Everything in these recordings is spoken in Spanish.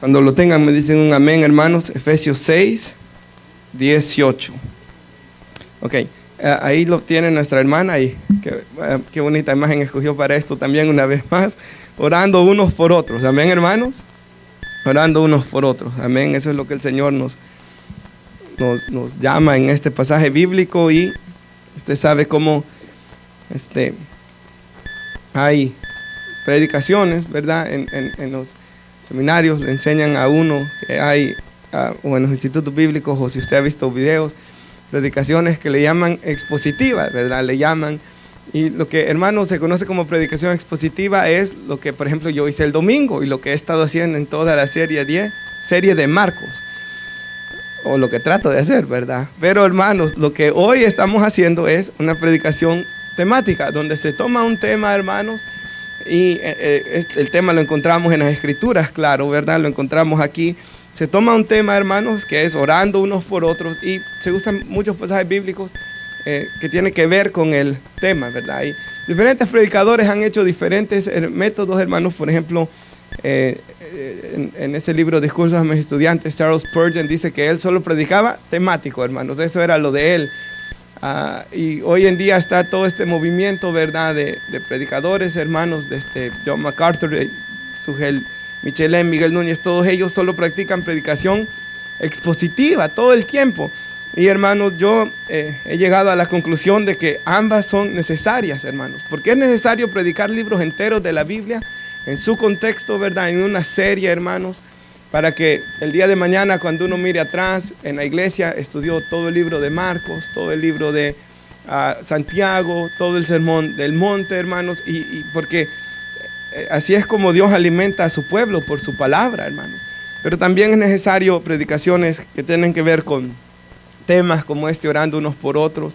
Cuando lo tengan me dicen un amén, hermanos. Efesios 6, 18. Ok, ahí lo tiene nuestra hermana y qué bonita imagen escogió para esto también una vez más. Orando unos por otros, amén, hermanos. Orando unos por otros, amén. Eso es lo que el Señor nos llama en este pasaje bíblico. Y usted sabe cómo hay predicaciones, ¿verdad? En los seminarios le enseñan a uno que hay, o en los institutos bíblicos, o si usted ha visto videos, predicaciones que le llaman expositivas, ¿verdad? Le llaman, y lo que, hermanos, se conoce como predicación expositiva es lo que, por ejemplo, yo hice el domingo y lo que he estado haciendo en toda la serie de Marcos, o lo que trato de hacer, ¿verdad? Pero, hermanos, lo que hoy estamos haciendo es una predicación temática, donde se toma un tema, hermanos, y el tema lo encontramos en las Escrituras, claro, ¿verdad? Lo encontramos aquí. Se toma un tema, hermanos, que es orando unos por otros, y se usan muchos pasajes bíblicos que tienen que ver con el tema, ¿verdad? Y diferentes predicadores han hecho diferentes métodos, hermanos. Por ejemplo, en ese libro Discursos a mis estudiantes, Charles Spurgeon dice que él solo predicaba temático, hermanos. Eso era lo de él. Y hoy en día está todo este movimiento, ¿verdad?, de predicadores, hermanos, de John MacArthur, Sugel Michelén, Miguel Núñez. Todos ellos solo practican predicación expositiva todo el tiempo. Y, hermanos, yo he llegado a la conclusión de que ambas son necesarias, hermanos, porque es necesario predicar libros enteros de la Biblia en su contexto, ¿verdad?, en una serie, hermanos, para que el día de mañana, cuando uno mire atrás en la iglesia, estudió todo el libro de Marcos, todo el libro de Santiago, todo el sermón del monte, hermanos, y porque así es como Dios alimenta a su pueblo por su palabra, hermanos. Pero también es necesario predicaciones que tienen que ver con temas como orando unos por otros.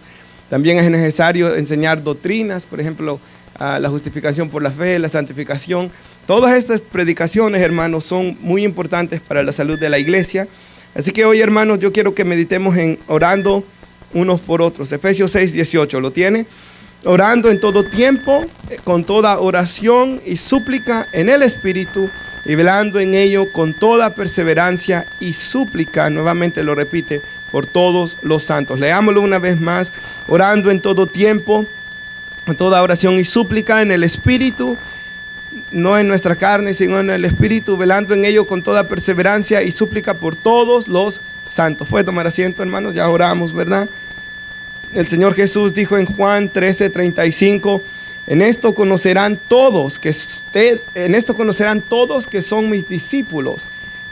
También es necesario enseñar doctrinas, por ejemplo, la justificación por la fe, la santificación. Todas estas predicaciones, hermanos, son muy importantes para la salud de la iglesia. Así que hoy, hermanos, yo quiero que meditemos en orando unos por otros. Efesios 6, 18, ¿lo tiene? Orando en todo tiempo, con toda oración y súplica en el Espíritu, y velando en ello con toda perseverancia y súplica, nuevamente lo repite, por todos los santos. Leámoslo una vez más. Orando en todo tiempo, con toda oración y súplica en el Espíritu, no en nuestra carne, sino en el Espíritu, velando en ello con toda perseverancia y súplica por todos los santos. Puede tomar asiento, hermanos, ya oramos, ¿verdad? El Señor Jesús dijo en Juan 13:35, en esto conocerán todos que son mis discípulos,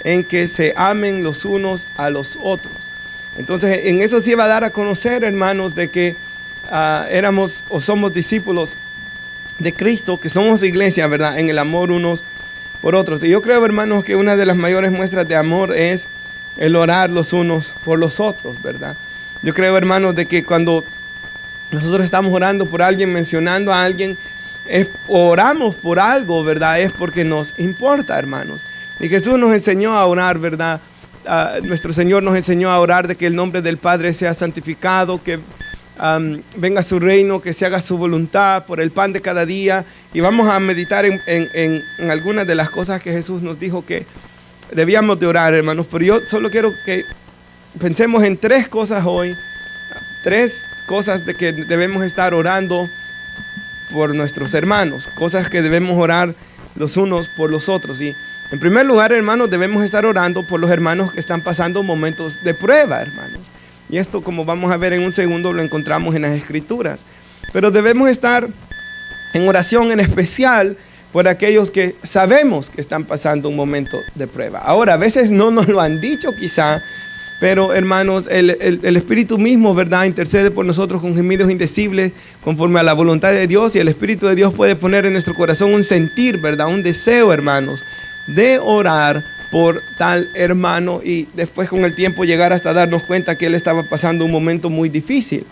en que se amen los unos a los otros. Entonces, en eso se iba a dar a conocer, hermanos, de que éramos o somos discípulos de Cristo, que somos iglesia, ¿verdad?, en el amor unos por otros. Y yo creo, hermanos, que una de las mayores muestras de amor es el orar los unos por los otros, ¿verdad? Yo creo, hermanos, de que cuando nosotros estamos orando por alguien, mencionando a alguien, oramos por algo, ¿verdad? Es porque nos importa, hermanos. Y Jesús nos enseñó a orar, ¿verdad? Nuestro Señor nos enseñó a orar de que el nombre del Padre sea santificado, que venga su reino, que se haga su voluntad por el pan de cada día. Y vamos a meditar en algunas de las cosas que Jesús nos dijo que debíamos de orar, hermanos. Pero yo solo quiero que pensemos en tres cosas hoy, tres cosas de que debemos estar orando por nuestros hermanos, cosas que debemos orar los unos por los otros. Y en primer lugar, hermanos, debemos estar orando por los hermanos que están pasando momentos de prueba, hermanos. Y esto, como vamos a ver en un segundo, lo encontramos en las Escrituras. Pero debemos estar en oración en especial por aquellos que sabemos que están pasando un momento de prueba. Ahora, a veces no nos lo han dicho quizá, pero, hermanos, el Espíritu mismo, ¿verdad?, intercede por nosotros con gemidos indecibles conforme a la voluntad de Dios, y el Espíritu de Dios puede poner en nuestro corazón un sentir, ¿verdad?, un deseo, hermanos, de orar por tal hermano, y después con el tiempo llegar hasta darnos cuenta que él estaba pasando un momento muy difícil.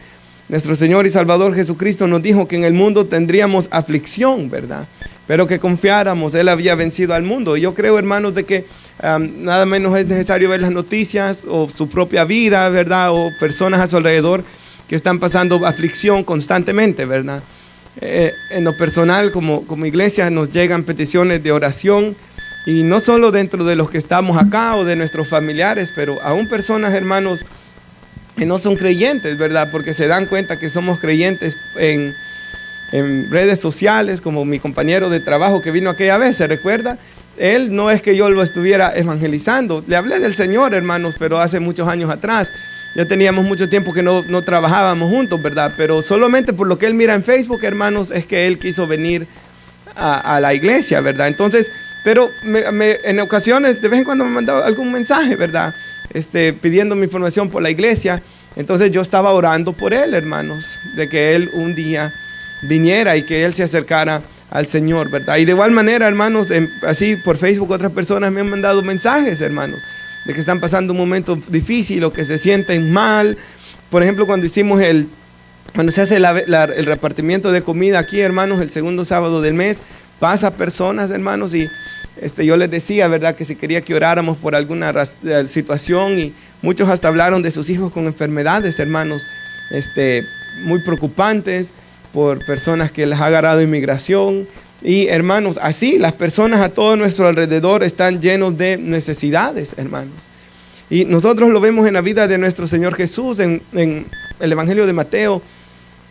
Nuestro Señor y Salvador Jesucristo nos dijo que en el mundo tendríamos aflicción, ¿verdad?, pero que confiáramos, Él había vencido al mundo. Y yo creo, hermanos, de que nada menos es necesario ver las noticias o su propia vida, ¿verdad?, o personas a su alrededor que están pasando aflicción constantemente, ¿verdad? En lo personal, como iglesia, nos llegan peticiones de oración Y no solo dentro de los que estamos acá o de nuestros familiares, pero aún personas, hermanos, que no son creyentes, ¿verdad? Porque se dan cuenta que somos creyentes en redes sociales, como mi compañero de trabajo que vino aquella vez, ¿se recuerda? Él no es que yo lo estuviera evangelizando. Le hablé del Señor, hermanos, pero hace muchos años atrás. Ya teníamos mucho tiempo que no trabajábamos juntos, ¿verdad? Pero solamente por lo que él mira en Facebook, hermanos, es que él quiso venir a la iglesia, ¿verdad? Entonces, pero en ocasiones, de vez en cuando me mandaba algún mensaje, ¿verdad? Pidiendo mi información por la iglesia. Entonces yo estaba orando por él, hermanos, de que él un día viniera y que él se acercara al Señor, ¿verdad? Y de igual manera, hermanos, así por Facebook otras personas me han mandado mensajes, hermanos, de que están pasando un momento difícil o que se sienten mal. Por ejemplo, cuando se hace el repartimiento de comida aquí, hermanos, el segundo sábado del mes, pasa personas, hermanos, y yo les decía, ¿verdad?, que si quería que oráramos por alguna situación, y muchos hasta hablaron de sus hijos con enfermedades, hermanos, muy preocupantes, por personas que les ha agarrado inmigración. Y hermanos, así las personas a todo nuestro alrededor están llenos de necesidades, hermanos. Y nosotros lo vemos en la vida de nuestro Señor Jesús, en el Evangelio de Mateo,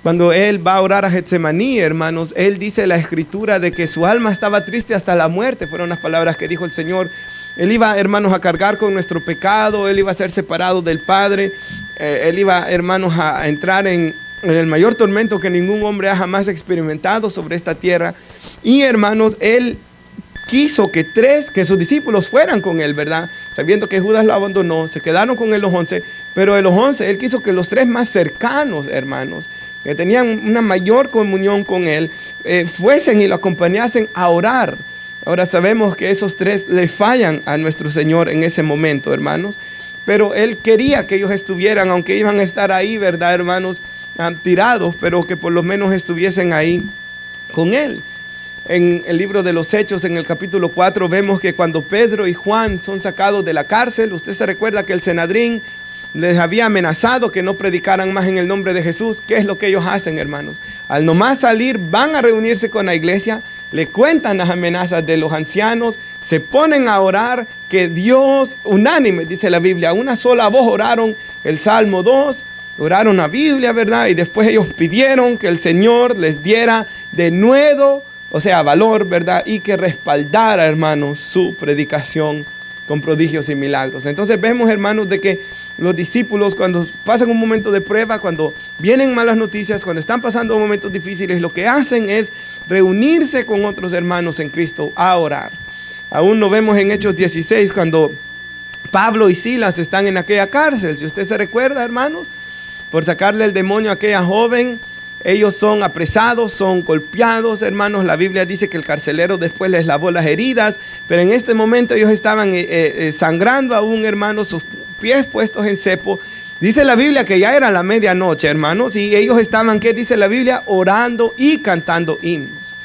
cuando Él va a orar a Getsemaní, hermanos. Él dice en la Escritura de que su alma estaba triste hasta la muerte, fueron las palabras que dijo el Señor. Él iba, hermanos, a cargar con nuestro pecado, Él iba a ser separado del Padre, Él iba, hermanos, a entrar en el mayor tormento que ningún hombre ha jamás experimentado sobre esta tierra. Y hermanos, Él quiso que sus discípulos fueran con Él, ¿verdad? Sabiendo que Judas lo abandonó, se quedaron con Él los 11, pero de los 11, Él quiso que los 3 más cercanos, hermanos, que tenían una mayor comunión con Él, fuesen y lo acompañasen a orar. Ahora sabemos que esos 3 le fallan a nuestro Señor en ese momento, hermanos, pero Él quería que ellos estuvieran, aunque iban a estar ahí, ¿verdad, hermanos? Tirados, pero que por lo menos estuviesen ahí con Él. En el libro de los Hechos, en el capítulo 4, vemos que cuando Pedro y Juan son sacados de la cárcel, usted se recuerda que el Sanedrín les había amenazado que no predicaran más en el nombre de Jesús. ¿Qué es lo que ellos hacen, hermanos? Al nomás salir, van a reunirse con la iglesia, le cuentan las amenazas de los ancianos, se ponen a orar, que Dios, unánime, dice la Biblia, a una sola voz oraron el Salmo 2, oraron la Biblia, ¿verdad? Y después ellos pidieron que el Señor les diera de nuevo, o sea, valor, ¿verdad? Y que respaldara, hermanos, su predicación con prodigios y milagros. Entonces vemos, hermanos, de que los discípulos, cuando pasan un momento de prueba, cuando vienen malas noticias, cuando están pasando momentos difíciles, lo que hacen es reunirse con otros hermanos en Cristo a orar. Aún lo vemos en Hechos 16, cuando Pablo y Silas están en aquella cárcel. Si usted se recuerda, hermanos, por sacarle el demonio a aquella joven, ellos son apresados, son golpeados, hermanos. La Biblia dice que el carcelero después les lavó las heridas, pero en este momento ellos estaban sangrando aún, hermanos, sus pies puestos en cepo. Dice la Biblia que ya era la medianoche, hermanos, y ellos estaban, ¿qué dice la Biblia? Orando y cantando himnos.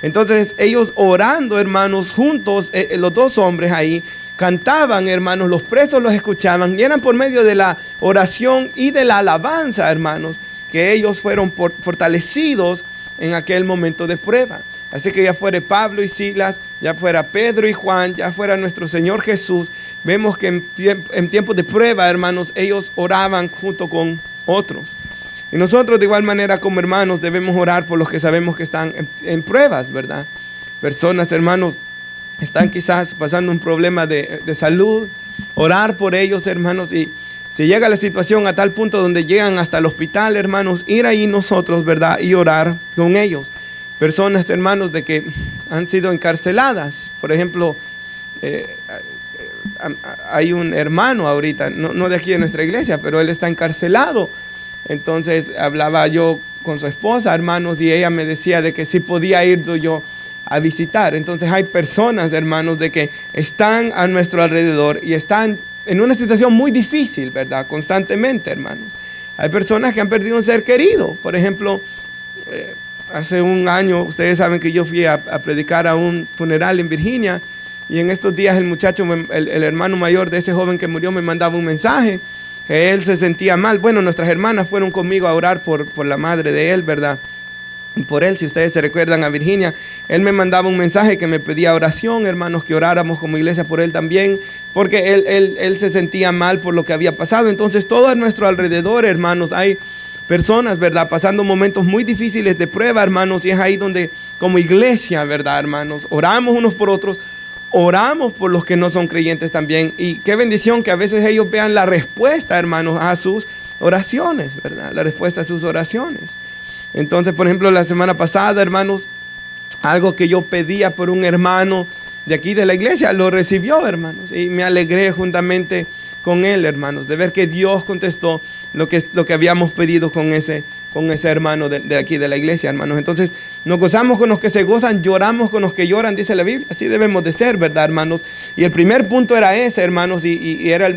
Entonces ellos orando, hermanos, juntos, los 2 hombres ahí, cantaban, hermanos, los presos los escuchaban, y eran por medio de la oración y de la alabanza, hermanos, que ellos fueron fortalecidos en aquel momento de prueba. Así que ya fuera Pablo y Silas, ya fuera Pedro y Juan, ya fuera nuestro Señor Jesús, vemos que en tiempos de prueba, hermanos, ellos oraban junto con otros. Y nosotros de igual manera como hermanos debemos orar por los que sabemos que están en pruebas, ¿verdad? Personas, hermanos, están quizás pasando un problema de salud, orar por ellos, hermanos, y si llega la situación a tal punto donde llegan hasta el hospital, hermanos, ir ahí nosotros, ¿verdad? Y orar con ellos. Personas, hermanos, de que han sido encarceladas. Por ejemplo, hay un hermano ahorita, no de aquí de nuestra iglesia, pero él está encarcelado. Entonces hablaba yo con su esposa, hermanos, y ella me decía de que sí podía ir yo a visitar. Entonces hay personas, hermanos, de que están a nuestro alrededor y están en una situación muy difícil, ¿verdad? Constantemente, hermanos. Hay personas que han perdido un ser querido. Por ejemplo, hace un año, ustedes saben que yo fui a predicar a un funeral en Virginia, y en estos días el muchacho, el hermano mayor de ese joven que murió, me mandaba un mensaje. Él se sentía mal. Bueno, nuestras hermanas fueron conmigo a orar por la madre de él, ¿verdad? por él. Si ustedes se recuerdan a Virginia, él me mandaba un mensaje que me pedía oración, hermanos, que oráramos como iglesia por él también, porque él se sentía mal por lo que había pasado. Entonces, todo a nuestro alrededor, hermanos, hay personas, ¿verdad?, pasando momentos muy difíciles de prueba, hermanos, y es ahí donde como iglesia, ¿verdad, hermanos?, oramos unos por otros, oramos por los que no son creyentes también. Y qué bendición que a veces ellos vean la respuesta, hermanos, a sus oraciones, ¿verdad?, la respuesta a sus oraciones. Entonces, por ejemplo, la semana pasada, hermanos, algo que yo pedía por un hermano de aquí de la iglesia, lo recibió, hermanos, y me alegré juntamente con él, hermanos, de ver que Dios contestó lo que habíamos pedido con ese hermano de aquí de la iglesia, hermanos. Entonces, nos gozamos con los que se gozan, lloramos con los que lloran, dice la Biblia. Así debemos de ser, ¿verdad, hermanos? Y el primer punto era ese, hermanos, y era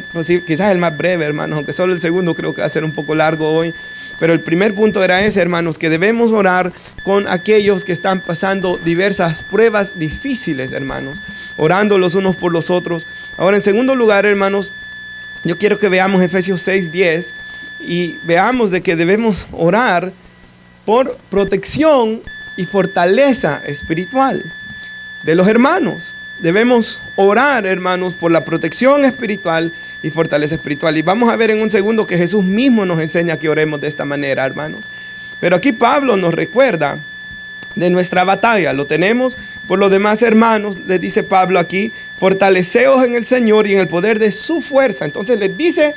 quizás el más breve, hermanos, aunque solo el segundo creo que va a ser un poco largo hoy. Pero el primer punto era ese, hermanos, que debemos orar con aquellos que están pasando diversas pruebas difíciles, hermanos, orando los unos por los otros. Ahora, en segundo lugar, hermanos, yo quiero que veamos Efesios 6:10 y veamos de que debemos orar por protección y fortaleza espiritual de los hermanos. Debemos orar, hermanos, por la protección espiritual y fortaleza espiritual. Y vamos a ver en un segundo que Jesús mismo nos enseña que oremos de esta manera, hermanos. Pero aquí Pablo nos recuerda de nuestra batalla. Lo tenemos. Por lo demás, hermanos, les dice Pablo aquí, fortaleceos en el Señor y en el poder de su fuerza. Entonces les dice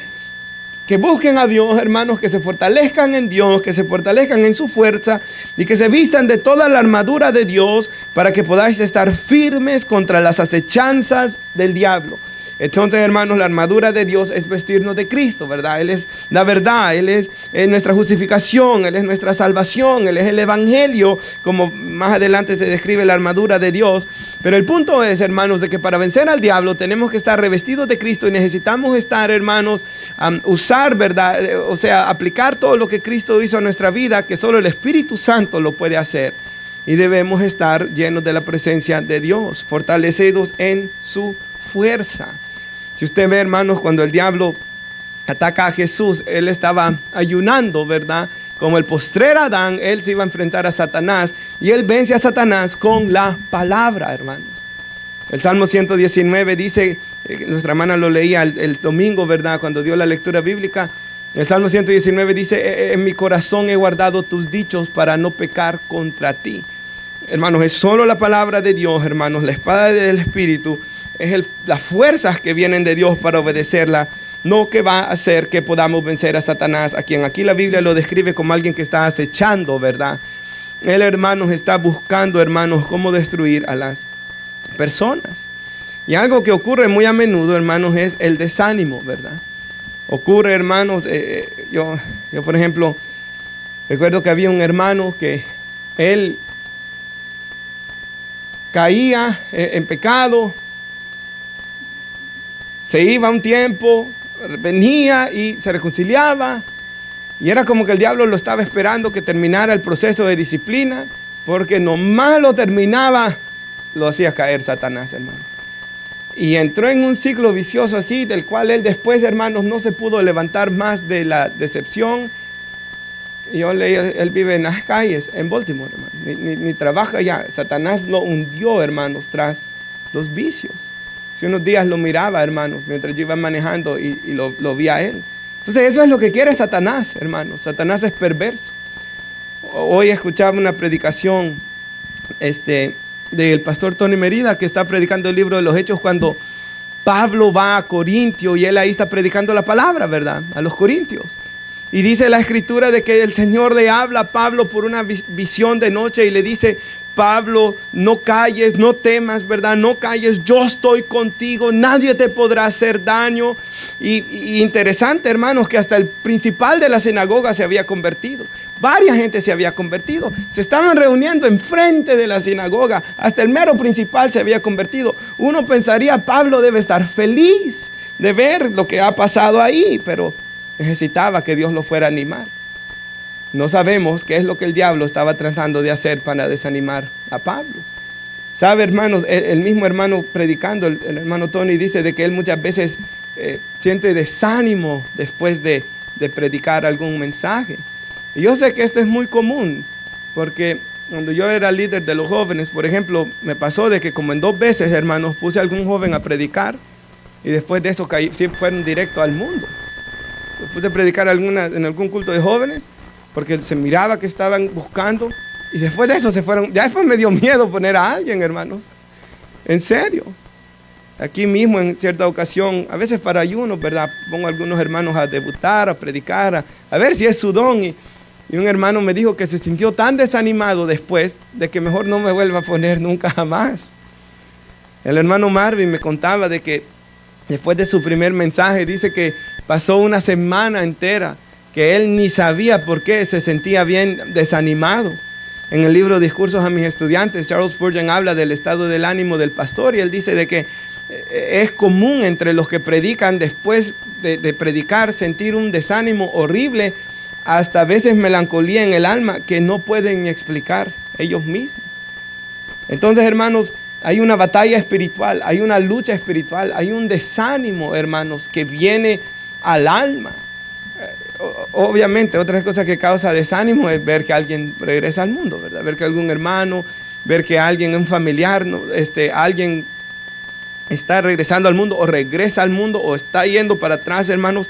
que busquen a Dios, hermanos, que se fortalezcan en Dios, que se fortalezcan en su fuerza y que se vistan de toda la armadura de Dios para que podáis estar firmes contra las acechanzas del diablo. Entonces, hermanos, la armadura de Dios es vestirnos de Cristo, ¿verdad? Él es la verdad, Él es nuestra justificación, Él es nuestra salvación, Él es el evangelio, como más adelante se describe la armadura de Dios. Pero el punto es, hermanos, de que para vencer al diablo tenemos que estar revestidos de Cristo y necesitamos estar, hermanos, usar, ¿verdad? O sea, aplicar todo lo que Cristo hizo a nuestra vida, que solo el Espíritu Santo lo puede hacer. Y debemos estar llenos de la presencia de Dios, fortalecidos en su fuerza. Si usted ve, hermanos, cuando el diablo ataca a Jesús, él estaba ayunando, ¿verdad? Como el postrer Adán, él se iba a enfrentar a Satanás y él vence a Satanás con la palabra, hermanos. El Salmo 119 dice, nuestra hermana lo leía el domingo, ¿verdad? Cuando dio la lectura bíblica. El Salmo 119 dice, en mi corazón he guardado tus dichos para no pecar contra ti. Hermanos, es solo la palabra de Dios, hermanos, la espada del Espíritu. Es las fuerzas que vienen de Dios para obedecerla, no que va a hacer que podamos vencer a Satanás, a quien aquí la Biblia lo describe como alguien que está acechando, ¿verdad? Él, hermanos, está buscando, hermanos, cómo destruir a las personas. Y algo que ocurre muy a menudo, hermanos, es el desánimo, ¿verdad? Ocurre, hermanos, yo por ejemplo, recuerdo que había un hermano que él caía en pecado, se iba un tiempo, venía y se reconciliaba. Y era como que el diablo lo estaba esperando que terminara el proceso de disciplina, porque nomás lo terminaba, lo hacía caer Satanás, hermano. Y entró en un ciclo vicioso así, del cual él después, hermanos, no se pudo levantar más de la decepción. Y yo leía, él vive en las calles, en Baltimore, hermano. Ni trabaja allá. Satanás lo hundió, hermanos, tras los vicios. Si unos días lo miraba, hermanos, mientras yo iba manejando y lo vi a él. Entonces eso es lo que quiere Satanás, hermanos. Satanás es perverso. Hoy escuchaba una predicación del pastor Tony Merida, que está predicando el libro de los Hechos, cuando Pablo va a Corintio y él ahí está predicando la palabra, ¿verdad? A los corintios. Y dice la escritura de que el Señor le habla a Pablo por una visión de noche y le dice: Pablo, no calles, no temas, ¿verdad? No calles, yo estoy contigo, nadie te podrá hacer daño. Y interesante, hermanos, que hasta el principal de la sinagoga se había convertido. Varias gente se había convertido. Se estaban reuniendo enfrente de la sinagoga. Hasta el mero principal se había convertido. Uno pensaría, Pablo debe estar feliz de ver lo que ha pasado ahí, pero necesitaba que Dios lo fuera a animar. No sabemos qué es lo que el diablo estaba tratando de hacer para desanimar a Pablo. ¿Sabe, hermanos? El mismo hermano predicando, el hermano Tony, dice de que él muchas veces siente desánimo después de predicar algún mensaje. Y yo sé que esto es muy común, porque cuando yo era líder de los jóvenes, por ejemplo, me pasó de que como en 2 veces, hermanos, puse a algún joven a predicar y después de eso sí, fueron directo al mundo. Lo puse a predicar en algún culto de jóvenes porque se miraba que estaban buscando y después de eso se fueron. Ya después me dio miedo poner a alguien, hermanos. En serio. Aquí mismo en cierta ocasión, a veces para ayunos, ¿verdad? Pongo a algunos hermanos a debutar, a predicar, a ver si es su don. Y un hermano me dijo que se sintió tan desanimado después de que mejor no me vuelva a poner nunca jamás. El hermano Marvin me contaba de que después de su primer mensaje, dice que pasó una semana entera que él ni sabía por qué se sentía bien desanimado. En el libro Discursos a mis estudiantes, Charles Spurgeon habla del estado del ánimo del pastor y él dice de que es común entre los que predican después de predicar sentir un desánimo horrible, hasta a veces melancolía en el alma que no pueden ni explicar ellos mismos. Entonces, hermanos, hay una batalla espiritual, hay una lucha espiritual, hay un desánimo, hermanos, que viene al alma. Obviamente, otra cosa que causa desánimo es ver que alguien regresa al mundo, ¿verdad? Ver que algún hermano, ver que alguien, un familiar, alguien está regresando al mundo o regresa al mundo o está yendo para atrás, hermanos.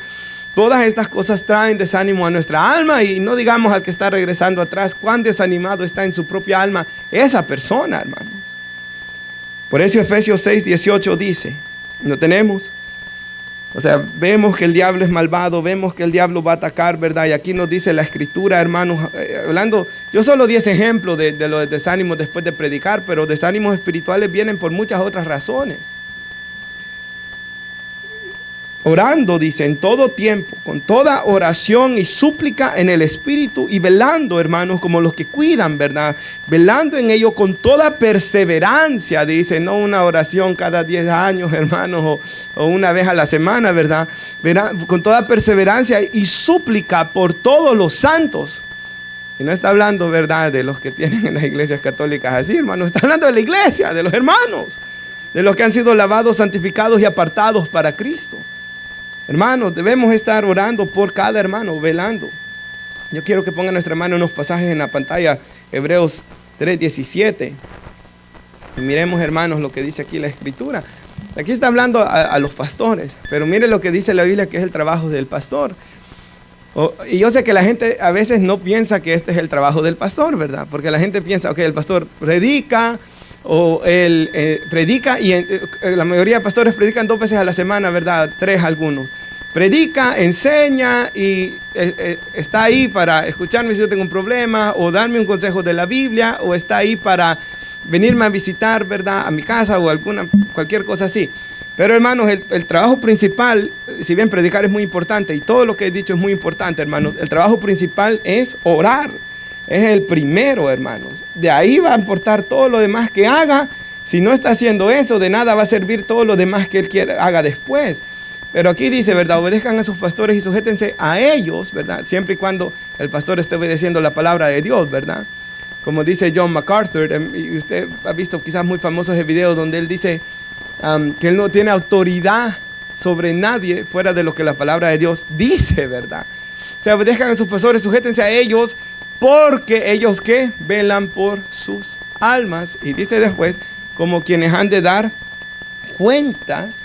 Todas estas cosas traen desánimo a nuestra alma y no digamos al que está regresando atrás cuán desanimado está en su propia alma esa persona, hermanos. Por eso Efesios 6:18 dice, ¿no tenemos? O sea, vemos que el diablo es malvado, vemos que el diablo va a atacar, ¿verdad? Y aquí nos dice la escritura, hermanos, hablando, yo solo di ese ejemplo de los desánimos después de predicar, pero desánimos espirituales vienen por muchas otras razones. Orando, dice, en todo tiempo, con toda oración y súplica en el Espíritu y velando, hermanos, como los que cuidan, ¿verdad? Velando en ello con toda perseverancia, dice, no una oración cada 10 años, hermanos, o una vez a la semana, ¿verdad? Con toda perseverancia y súplica por todos los santos. Y no está hablando, ¿verdad?, de los que tienen en las iglesias católicas así, hermanos. Está hablando de la iglesia, de los hermanos, de los que han sido lavados, santificados y apartados para Cristo. Hermanos, debemos estar orando por cada hermano, velando. Yo quiero que pongan nuestra mano unos pasajes en la pantalla, Hebreos 3:17. Y miremos, hermanos, lo que dice aquí la Escritura. Aquí está hablando a los pastores, pero mire lo que dice la Biblia, que es el trabajo del pastor. Y yo sé que la gente a veces no piensa que este es el trabajo del pastor, ¿verdad? Porque la gente piensa, ok, el pastor predica, o él predica, y la mayoría de pastores predican 2 veces a la semana, ¿verdad? 3 algunos. Predica, enseña y está ahí para escucharme si yo tengo un problema, o darme un consejo de la Biblia, o está ahí para venirme a visitar, ¿verdad?, a mi casa o cualquier cosa así. Pero, hermanos, el trabajo principal, si bien predicar es muy importante y todo lo que he dicho es muy importante, hermanos, el trabajo principal es orar. Es el primero, hermanos. De ahí va a importar todo lo demás que haga. Si no está haciendo eso, de nada va a servir todo lo demás que él haga después. Pero aquí dice, ¿verdad? Obedezcan a sus pastores y sujétense a ellos, ¿verdad? Siempre y cuando el pastor esté obedeciendo la palabra de Dios, ¿verdad? Como dice John MacArthur, y usted ha visto quizás muy famosos videos donde él dice que él no tiene autoridad sobre nadie fuera de lo que la palabra de Dios dice, ¿verdad? O sea, obedezcan a sus pastores, sujétense a ellos, porque ellos ¿qué? Velan por sus almas. Y dice después, como quienes han de dar cuentas.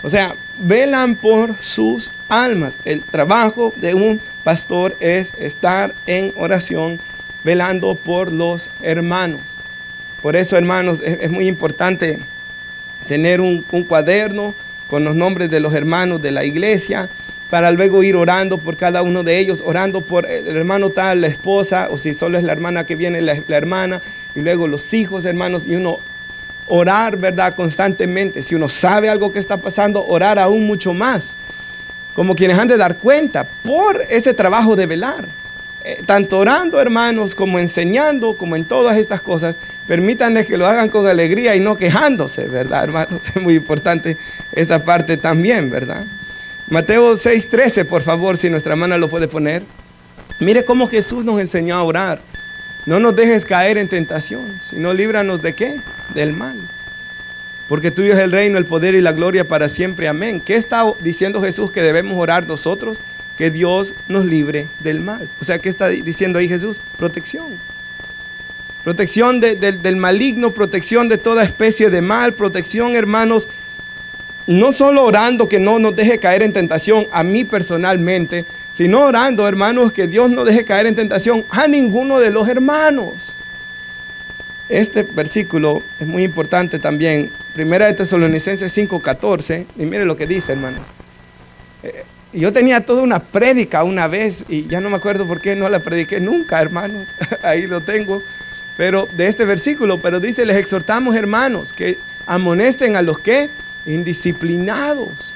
O sea, velan por sus almas. El trabajo de un pastor es estar en oración, velando por los hermanos. Por eso, hermanos, es muy importante tener un cuaderno con los nombres de los hermanos de la iglesia, para luego ir orando por cada uno de ellos, orando por el hermano tal, la esposa, o si solo es la hermana que viene, la hermana, y luego los hijos, hermanos, y uno orar, ¿verdad?, constantemente. Si uno sabe algo que está pasando, orar aún mucho más, como quienes han de dar cuenta por ese trabajo de velar. Tanto orando, hermanos, como enseñando, como en todas estas cosas, permítanles que lo hagan con alegría y no quejándose, ¿verdad, hermanos? Es muy importante esa parte también, ¿verdad? Mateo 6:13, por favor, si nuestra hermana lo puede poner. Mire cómo Jesús nos enseñó a orar. No nos dejes caer en tentación, sino líbranos ¿de qué? Del mal. Porque tuyo es el reino, el poder y la gloria para siempre. Amén. ¿Qué está diciendo Jesús que debemos orar nosotros? Que Dios nos libre del mal. O sea, ¿qué está diciendo ahí Jesús? Protección. protección del maligno, protección de toda especie de mal, protección, hermanos, no solo orando que no nos deje caer en tentación a mí personalmente, sino orando, hermanos, que Dios no deje caer en tentación a ninguno de los hermanos. Este versículo es muy importante también, Primera de Tesalonicenses 5:14, y mire lo que dice, hermanos. Yo tenía toda una prédica una vez, y ya no me acuerdo por qué no la prediqué nunca, hermanos, ahí lo tengo, pero de este versículo, pero dice, les exhortamos, hermanos, que amonesten a los que indisciplinados,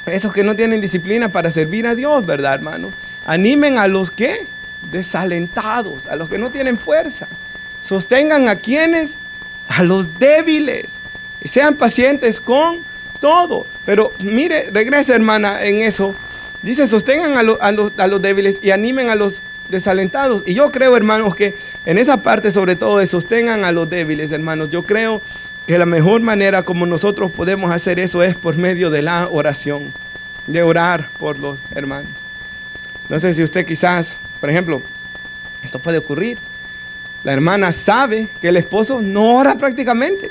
esos que no tienen disciplina para servir a Dios, ¿verdad, hermanos? Animen a los que desalentados, a los que no tienen fuerza. Sostengan a quienes, a los débiles, y sean pacientes con todo. Pero mire, regresa, hermana, en eso. Dice, sostengan a los débiles y animen a los desalentados. Y yo creo, hermanos, que en esa parte, sobre todo de sostengan a los débiles, hermanos, yo creo que la mejor manera como nosotros podemos hacer eso es por medio de la oración, de orar por los hermanos. No sé si usted quizás, por ejemplo, esto puede ocurrir. La hermana sabe que el esposo no ora prácticamente.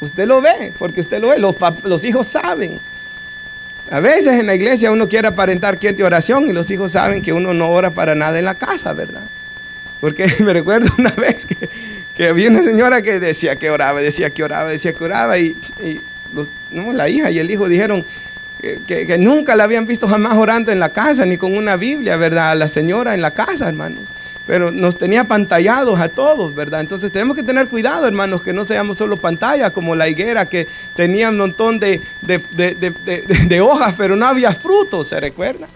Usted lo ve, porque usted lo ve. Los hijos saben. A veces en la iglesia uno quiere aparentar que es de oración y los hijos saben que uno no ora para nada en la casa, ¿verdad? Porque me recuerdo una vez que había una señora que decía que oraba, y la hija y el hijo dijeron que nunca la habían visto jamás orando en la casa, ni con una Biblia, ¿verdad? A la señora en la casa, hermanos. Pero nos tenía pantallados a todos, ¿verdad? Entonces tenemos que tener cuidado, hermanos, que no seamos solo pantalla, como la higuera que tenía un montón de hojas, pero no había frutos, ¿se recuerda?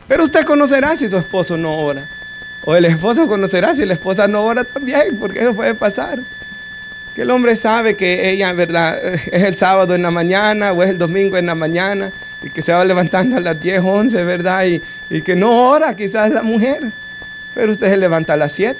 Pero usted conocerá si su esposo no ora. O el esposo conocerá si la esposa no ora también, porque eso puede pasar. Que el hombre sabe que ella, ¿verdad?, es el sábado en la mañana o es el domingo en la mañana y que se va levantando a las 10, 11, ¿verdad? Y que no ora quizás la mujer, pero usted se levanta a las 7.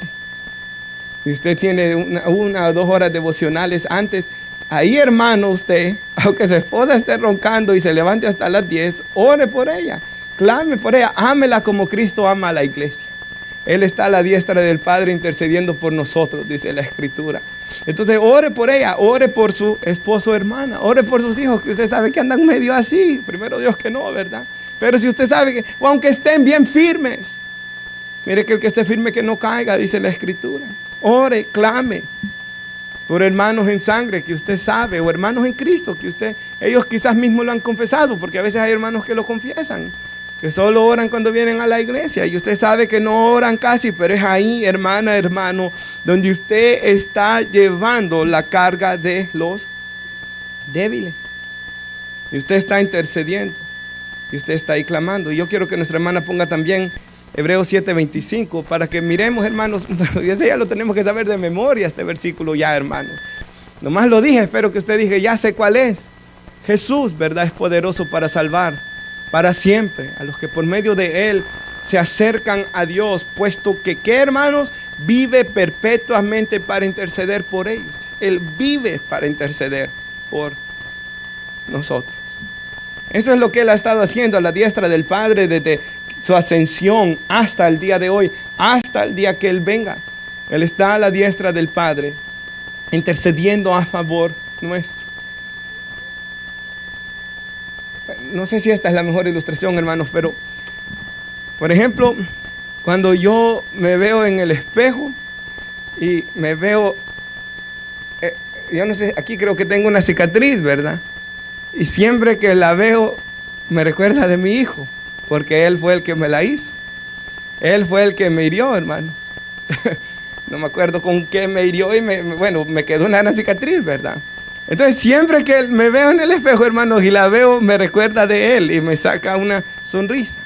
Y usted tiene una o 2 horas devocionales antes. Ahí, hermano, usted, aunque su esposa esté roncando y se levante hasta las 10, ore por ella, clame por ella, ámela como Cristo ama a la iglesia. Él está a la diestra del Padre intercediendo por nosotros, dice la Escritura. Entonces ore por ella, ore por su esposo, hermana, ore por sus hijos, que usted sabe que andan medio así, primero Dios que no, ¿verdad? Pero si usted sabe que, o aunque estén bien firmes, mire que el que esté firme que no caiga, dice la Escritura. Ore, clame por hermanos en sangre que usted sabe, o hermanos en Cristo que ellos quizás mismos lo han confesado, porque a veces hay hermanos que lo confiesan, que solo oran cuando vienen a la iglesia, y usted sabe que no oran casi, pero es ahí, hermana, hermano, donde usted está llevando la carga de los débiles, y usted está intercediendo, y usted está ahí clamando. Y yo quiero que nuestra hermana ponga también Hebreos 7:25, para que miremos, hermanos, y ese ya lo tenemos que saber de memoria, este versículo ya, hermanos. Nomás lo dije, espero que usted diga, ya sé cuál es. Jesús, ¿verdad?, es poderoso para salvar para siempre a los que por medio de Él se acercan a Dios, puesto que, ¿qué, hermanos? Vive perpetuamente para interceder por ellos. Él vive para interceder por nosotros. Eso es lo que Él ha estado haciendo a la diestra del Padre desde su ascensión hasta el día de hoy, hasta el día que Él venga. Él está a la diestra del Padre, intercediendo a favor nuestro. No sé si esta es la mejor ilustración, hermanos, pero, por ejemplo, cuando yo me veo en el espejo y me veo, yo no sé, aquí creo que tengo una cicatriz, ¿verdad? Y siempre que la veo, me recuerda de mi hijo, porque él fue el que me la hizo. Él fue el que me hirió, hermanos. No me acuerdo con qué me hirió y me quedó una gran cicatriz, ¿verdad? Entonces siempre que me veo en el espejo, hermanos, y la veo, me recuerda de él y me saca una sonrisa.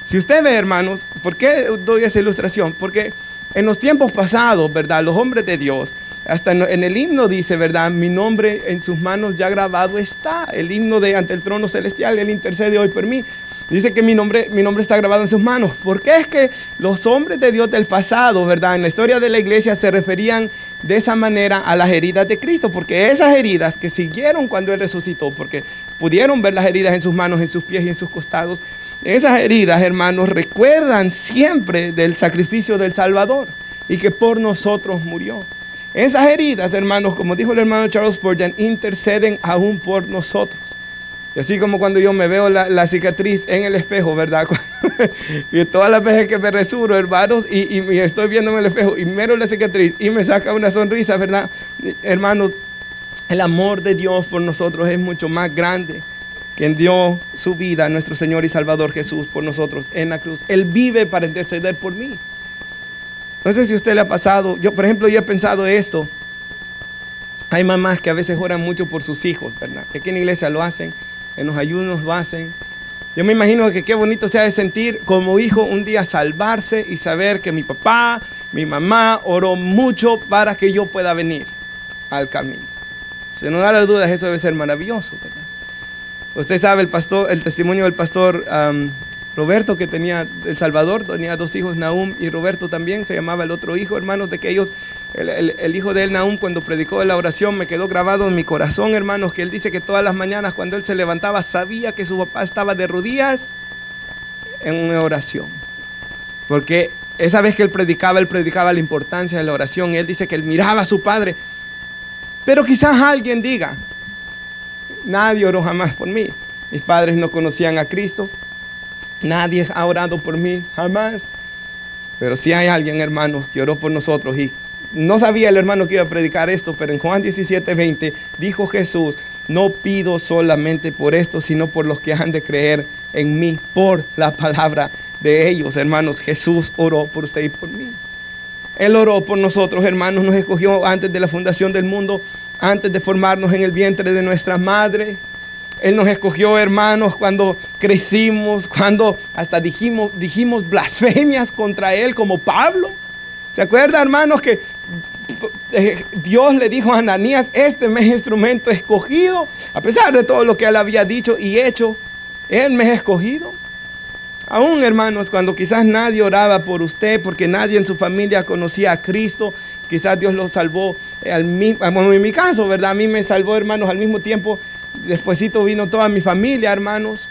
Si usted ve, hermanos, ¿por qué doy esa ilustración? Porque en los tiempos pasados, ¿verdad?, los hombres de Dios, hasta en el himno dice, ¿verdad?, mi nombre en sus manos ya grabado está. El himno de ante el trono celestial, Él intercede hoy por mí. Dice que mi nombre está grabado en sus manos. ¿Por qué es que los hombres de Dios del pasado, ¿verdad?, en la historia de la iglesia se referían de esa manera a las heridas de Cristo? Porque esas heridas que siguieron cuando Él resucitó, porque pudieron ver las heridas en sus manos, en sus pies y en sus costados, esas heridas, hermanos, recuerdan siempre del sacrificio del Salvador. y que por nosotros murió. Esas heridas, hermanos, como dijo el hermano Charles Spurgeon, interceden aún por nosotros. Y así como cuando yo me veo la cicatriz en el espejo, ¿verdad? Y todas las veces que me resuro, hermanos, y estoy viendo en el espejo y miro la cicatriz y me saca una sonrisa, ¿verdad? Hermanos, el amor de Dios por nosotros es mucho más grande. Quien dio su vida a nuestro Señor y Salvador Jesús por nosotros en la cruz. Él vive para interceder por mí. No sé si a usted le ha pasado. Yo, por ejemplo, yo he pensado esto. Hay mamás que a veces oran mucho por sus hijos, ¿verdad? Que aquí en la iglesia lo hacen, en los ayunos lo hacen. Yo me imagino que qué bonito sea de sentir como hijo un día salvarse y saber que mi papá, mi mamá oró mucho para que yo pueda venir al camino. Sin lugar a dudas, eso debe ser maravilloso, ¿verdad? Usted sabe el testimonio del pastor Roberto, que tenía El Salvador, tenía 2 hijos, Nahum y Roberto también, se llamaba el otro hijo, hermanos, de que ellos, el hijo de él, Nahum, cuando predicó la oración, me quedó grabado en mi corazón, hermanos, que él dice que todas las mañanas cuando él se levantaba, sabía que su papá estaba de rodillas en una oración. Porque esa vez que él predicaba la importancia de la oración, y él dice que él miraba a su padre. Pero quizás alguien diga, nadie oró jamás por mí. Mis padres no conocían a Cristo. Nadie ha orado por mí jamás. Pero sí hay alguien, hermanos, que oró por nosotros. Y no sabía el hermano que iba a predicar esto, pero en Juan 17:20 dijo Jesús: no pido solamente por esto, sino por los que han de creer en mí, por la palabra de ellos. Hermanos, Jesús oró por usted y por mí. Él oró por nosotros, hermanos. Nos escogió antes de la fundación del mundo, antes de formarnos en el vientre de nuestra madre. Él nos escogió, hermanos, cuando crecimos, cuando hasta dijimos blasfemias contra Él, como Pablo. ¿Se acuerda, hermanos, que Dios le dijo a Ananías: este me es instrumento escogido? A pesar de todo lo que Él había dicho y hecho, Él me ha escogido. Aún, hermanos, cuando quizás nadie oraba por usted, porque nadie en su familia conocía a Cristo, quizás Dios lo salvó, en mi caso, ¿verdad? A mí me salvó, hermanos, al mismo tiempo. Despuésito vino toda mi familia, hermanos.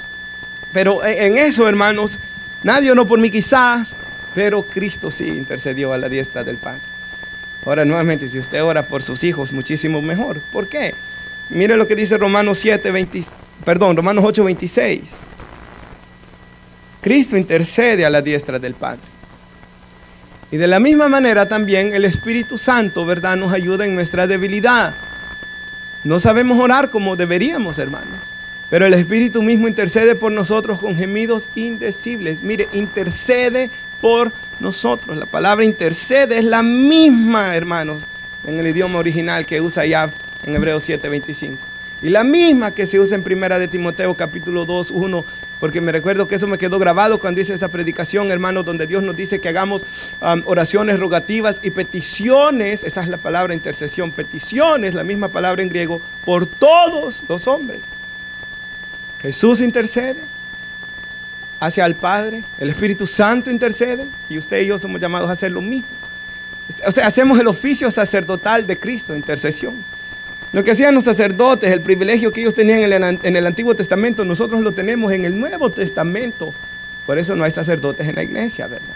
Pero en eso, hermanos, nadie oró por mí quizás, pero Cristo sí intercedió a la diestra del Padre. Ahora, nuevamente, si usted ora por sus hijos, muchísimo mejor. ¿Por qué? Mire lo que dice Romanos 8:26. Cristo intercede a la diestra del Padre. Y de la misma manera también el Espíritu Santo, ¿verdad?, nos ayuda en nuestra debilidad. No sabemos orar como deberíamos, hermanos, pero el Espíritu mismo intercede por nosotros con gemidos indecibles. Mire, intercede por nosotros. La palabra intercede es la misma, hermanos, en el idioma original que usa ya en Hebreos 7:25. Y la misma que se usa en 1 de Timoteo capítulo 2:1, porque me recuerdo que eso me quedó grabado cuando hice esa predicación, hermanos, donde Dios nos dice que hagamos oraciones rogativas y peticiones. Esa es la palabra intercesión, peticiones, la misma palabra en griego, por todos los hombres. Jesús intercede hacia el Padre, el Espíritu Santo intercede, y usted y yo somos llamados a hacer lo mismo. O sea, hacemos el oficio sacerdotal de Cristo, intercesión. Lo que hacían los sacerdotes, el privilegio que ellos tenían en el Antiguo Testamento, nosotros lo tenemos en el Nuevo Testamento. Por eso no hay sacerdotes en la iglesia, ¿verdad?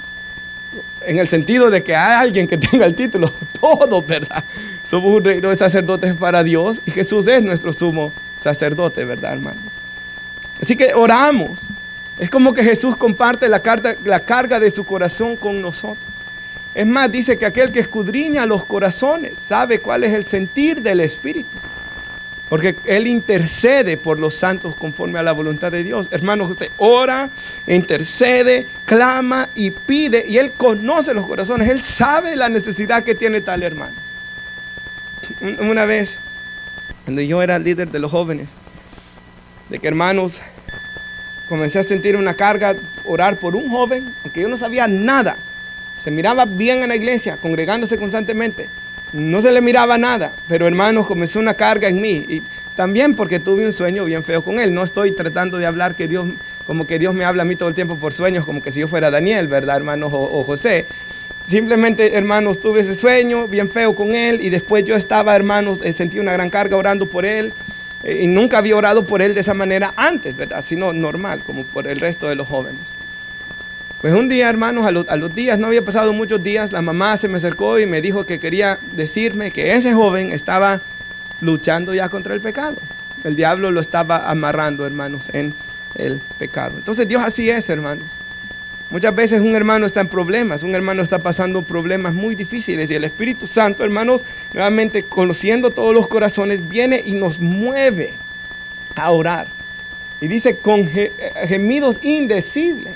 En el sentido de que hay alguien que tenga el título, todos, ¿verdad? Somos un reino de sacerdotes para Dios y Jesús es nuestro sumo sacerdote, ¿verdad, hermanos? Así que oramos. Es como que Jesús comparte la carga de su corazón con nosotros. Es más, dice que aquel que escudriña los corazones sabe cuál es el sentir del Espíritu, porque Él intercede por los santos conforme a la voluntad de Dios. Hermanos, usted ora, intercede, clama y pide, y Él conoce los corazones. Él sabe la necesidad que tiene tal hermano. Una vez, cuando yo era líder de los jóvenes, de que, hermanos, comencé a sentir una carga, orar por un joven, aunque yo no sabía nada. Se miraba bien en la iglesia, congregándose constantemente. No se le miraba nada, pero, hermanos, comenzó una carga en mí. Y también porque tuve un sueño bien feo con él. No estoy tratando de hablar como que Dios me habla a mí todo el tiempo por sueños, como que si yo fuera Daniel, ¿verdad, hermanos? O José. Simplemente, hermanos, tuve ese sueño bien feo con él. Y después yo estaba, hermanos, sentí una gran carga orando por él. Y nunca había orado por él de esa manera antes, ¿verdad? Sino normal, como por el resto de los jóvenes. Pues un día, hermanos, a los días, no había pasado muchos días, la mamá se me acercó y me dijo que quería decirme que ese joven estaba luchando ya contra el pecado. El diablo lo estaba amarrando, hermanos, en el pecado. Entonces Dios así es, hermanos. Muchas veces un hermano está en problemas, un hermano está pasando problemas muy difíciles y el Espíritu Santo, hermanos, nuevamente conociendo todos los corazones, viene y nos mueve a orar. Y dice con gemidos indecibles.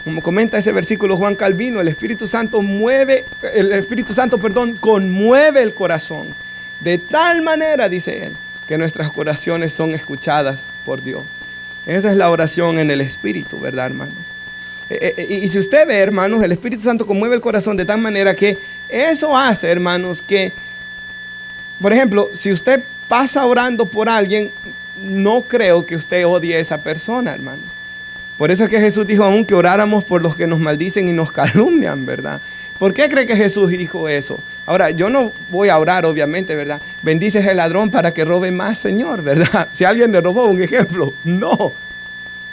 Como comenta ese versículo Juan Calvino, el Espíritu Santo conmueve el corazón. De tal manera, dice él, que nuestras oraciones son escuchadas por Dios. Esa es la oración en el Espíritu, ¿verdad, hermanos? Y si usted ve, hermanos, el Espíritu Santo conmueve el corazón de tal manera que eso hace, hermanos, que, por ejemplo, si usted pasa orando por alguien, no creo que usted odie a esa persona, hermanos. Por eso es que Jesús dijo aún que oráramos por los que nos maldicen y nos calumnian, ¿verdad? ¿Por qué cree que Jesús dijo eso? Ahora, yo no voy a orar, obviamente, ¿verdad? Bendices al ladrón para que robe más, Señor, ¿verdad? Si alguien le robó, un ejemplo, no.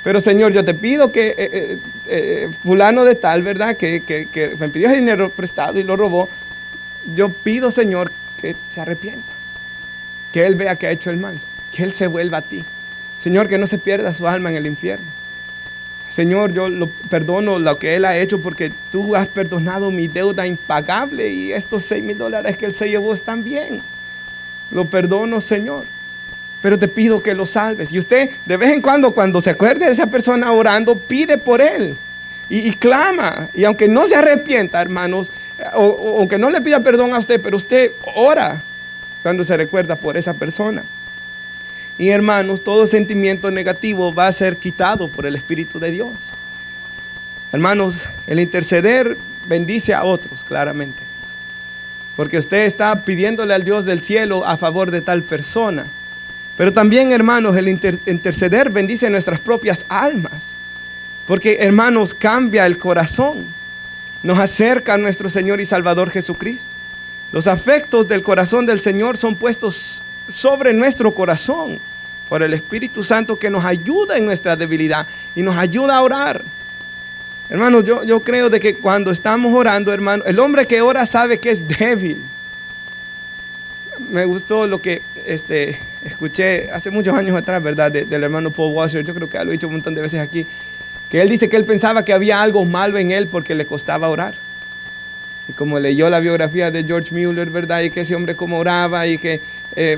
Pero, Señor, yo te pido que fulano de tal, ¿verdad? Que me pidió ese dinero prestado y lo robó. Yo pido, Señor, que se arrepienta. Que él vea que ha hecho el mal. Que él se vuelva a ti. Señor, que no se pierda su alma en el infierno. Señor, yo lo perdono lo que él ha hecho porque tú has perdonado mi deuda impagable y estos $6,000 que él se llevó están bien. Lo perdono, Señor. Pero te pido que lo salves. Y usted, de vez en cuando se acuerde de esa persona orando, pide por él. Y clama. Y aunque no se arrepienta, hermanos, o aunque no le pida perdón a usted, pero usted ora cuando se recuerda por esa persona. Y hermanos, todo sentimiento negativo va a ser quitado por el Espíritu de Dios. Hermanos, el interceder bendice a otros, claramente. Porque usted está pidiéndole al Dios del cielo a favor de tal persona. Pero también, hermanos, el interceder bendice nuestras propias almas. Porque, hermanos, cambia el corazón. Nos acerca a nuestro Señor y Salvador Jesucristo. Los afectos del corazón del Señor son puestos sobre nuestro corazón por el Espíritu Santo que nos ayuda en nuestra debilidad y nos ayuda a orar. Hermanos, yo creo de que cuando estamos orando, hermano, el hombre que ora sabe que es débil. Me gustó lo que escuché hace muchos años atrás, ¿verdad? Del hermano Paul Washer. Yo creo que lo he dicho un montón de veces aquí, que él dice que él pensaba que había algo malo en él porque le costaba orar. Y como leyó la biografía de George Mueller, ¿verdad? Y que ese hombre como oraba y que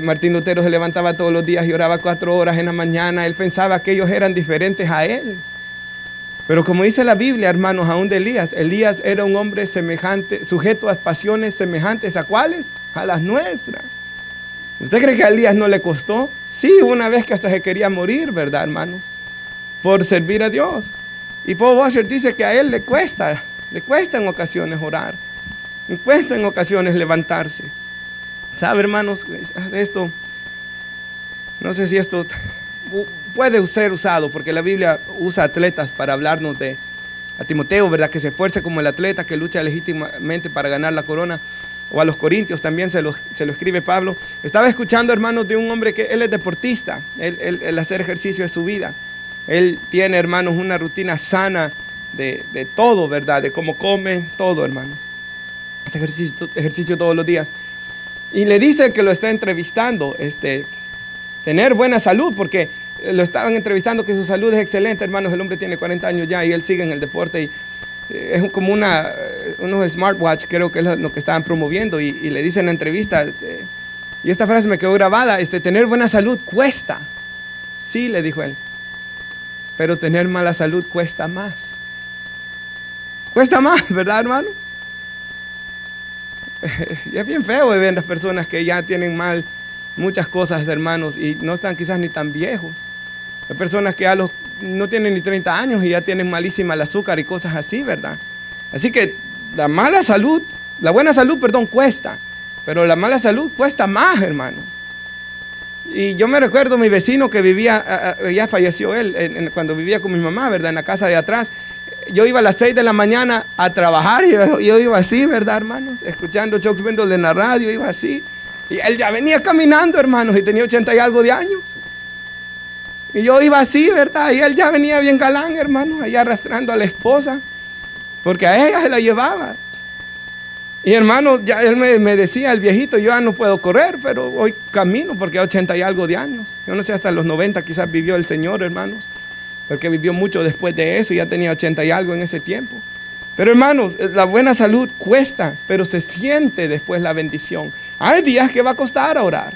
Martín Lutero se levantaba todos los días y oraba 4 horas en la mañana, él pensaba que ellos eran diferentes a él. Pero como dice la Biblia, hermanos, aún de Elías era un hombre semejante, sujeto a pasiones semejantes a ¿cuáles? A las nuestras. ¿Usted cree que a Elías no le costó? Sí, una vez que hasta se quería morir, ¿verdad, hermanos? Por servir a Dios. Y Paul Washer dice que a él le cuesta en ocasiones orar. Le cuesta en ocasiones levantarse. ¿Sabe, hermanos? Esto, no sé si esto puede ser usado, porque la Biblia usa atletas para hablarnos a Timoteo, ¿verdad? Que se esfuerce como el atleta que lucha legítimamente para ganar la corona. O a los corintios también se lo escribe Pablo. Estaba escuchando, hermanos, de un hombre que él es deportista. Él hacer ejercicio es su vida. Él tiene, hermanos, una rutina sana de todo, ¿verdad? De cómo come, todo, hermanos. Hace ejercicio todos los días. Y le dice que lo está entrevistando, tener buena salud, porque lo estaban entrevistando que su salud es excelente, hermanos. El hombre tiene 40 años ya y él sigue en el deporte y es como unos smartwatch, creo que es lo que estaban promoviendo y le dice en la entrevista, y esta frase me quedó grabada, tener buena salud cuesta. Sí, le dijo él, pero tener mala salud cuesta más. Cuesta más, ¿verdad, hermano? Y es bien feo ver las personas que ya tienen mal muchas cosas, hermanos, y no están quizás ni tan viejos. Hay personas que no tienen ni 30 años y ya tienen malísima el azúcar y cosas así, ¿verdad? Así que la buena salud, cuesta, pero la mala salud cuesta más, hermanos. Y yo me recuerdo mi vecino que vivía, ya falleció él, cuando vivía con mi mamá, ¿verdad? En la casa de atrás. Yo iba a las 6 de la mañana a trabajar y yo iba así, ¿verdad, hermanos? Escuchando Chuck Swindoll en la radio, iba así. Y él ya venía caminando, hermanos, y tenía 80 y algo de años. Y yo iba así, ¿verdad? Y él ya venía bien galán, hermano, ahí arrastrando a la esposa, porque a ella se la llevaba. Y hermano, ya él me decía, el viejito, yo ya no puedo correr, pero hoy camino porque hay 80 y algo de años. Yo no sé, hasta los 90 quizás vivió el Señor, hermanos, porque vivió mucho después de eso, ya tenía 80 y algo en ese tiempo. Pero hermanos, la buena salud cuesta, pero se siente después la bendición. Hay días que va a costar orar.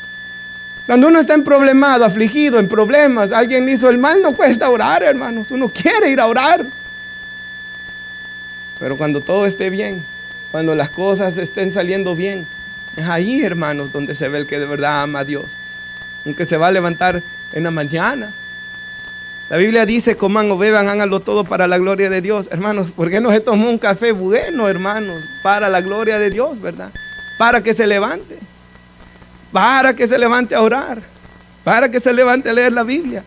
Cuando uno está en problemado, afligido, en problemas, alguien hizo el mal, no cuesta orar, hermanos. Uno quiere ir a orar. Pero cuando todo esté bien, cuando las cosas estén saliendo bien, es ahí, hermanos, donde se ve el que de verdad ama a Dios. Aunque se va a levantar en la mañana. La Biblia dice, coman o beban, háganlo todo para la gloria de Dios. Hermanos, ¿por qué no se tomó un café bueno, hermanos? Para la gloria de Dios, ¿verdad? Para que se levante. Para que se levante a orar. Para que se levante a leer la Biblia.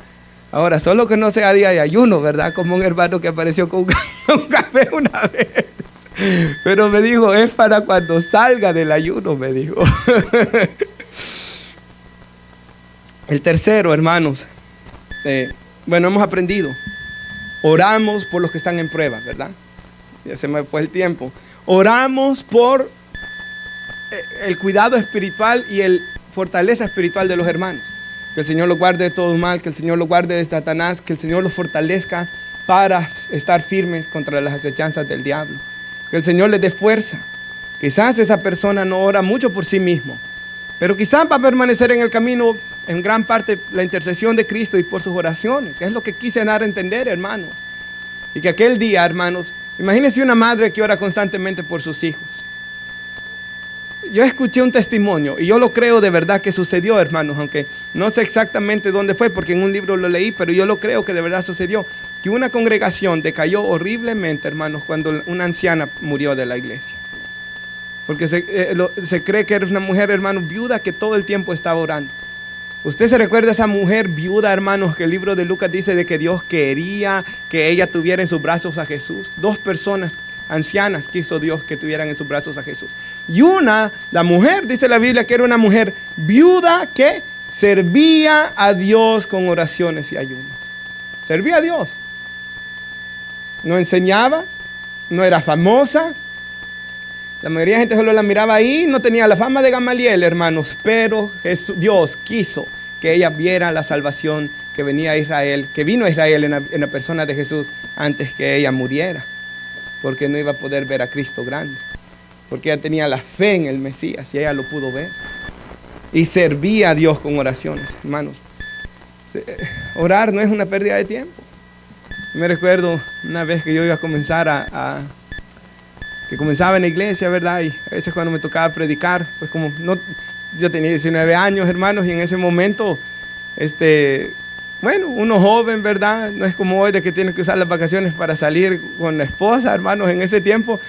Ahora, solo que no sea día de ayuno, ¿verdad? Como un hermano que apareció con un café una vez. Pero me dijo, es para cuando salga del ayuno, me dijo. El tercero, hermanos. Bueno, hemos aprendido. Oramos por los que están en prueba, ¿verdad? Ya se me fue el tiempo. Oramos por el cuidado espiritual y el fortaleza espiritual de los hermanos. Que el Señor los guarde de todo mal, que el Señor los guarde de Satanás, que el Señor los fortalezca para estar firmes contra las acechanzas del diablo. Que el Señor les dé fuerza. Quizás esa persona no ora mucho por sí mismo, pero quizás va a permanecer en el camino en gran parte la intercesión de Cristo y por sus oraciones. Es lo que quise dar a entender, hermanos. Y que aquel día, hermanos, imagínense una madre que ora constantemente por sus hijos. Yo escuché un testimonio y yo lo creo de verdad que sucedió, hermanos, aunque no sé exactamente dónde fue porque en un libro lo leí, pero yo lo creo que de verdad sucedió, que una congregación decayó horriblemente, hermanos, cuando una anciana murió de la iglesia. Porque se cree que era una mujer, hermanos, viuda que todo el tiempo estaba orando. Usted se recuerda a esa mujer viuda, hermanos, que el libro de Lucas dice de que Dios quería que ella tuviera en sus brazos a Jesús. 2 personas ancianas quiso Dios que tuvieran en sus brazos a Jesús. Y la mujer, dice la Biblia, que era una mujer viuda que servía a Dios con oraciones y ayunos. Servía a Dios. No enseñaba, no era famosa. La mayoría de gente solo la miraba ahí, no tenía la fama de Gamaliel, hermanos, pero Dios quiso que ella viera la salvación que venía a Israel, que vino a Israel en la persona de Jesús antes que ella muriera. Porque no iba a poder ver a Cristo grande, porque ella tenía la fe en el Mesías y ella lo pudo ver y servía a Dios con oraciones, hermanos. Orar no es una pérdida de tiempo. Me recuerdo una vez que yo iba a comenzar que comenzaba en la iglesia, ¿verdad? Y a veces cuando me tocaba predicar, pues como yo tenía 19 años, hermanos, y en ese momento, bueno, uno joven, ¿verdad? No es como hoy de que tiene que usar las vacaciones para salir con la esposa, hermanos. En ese tiempo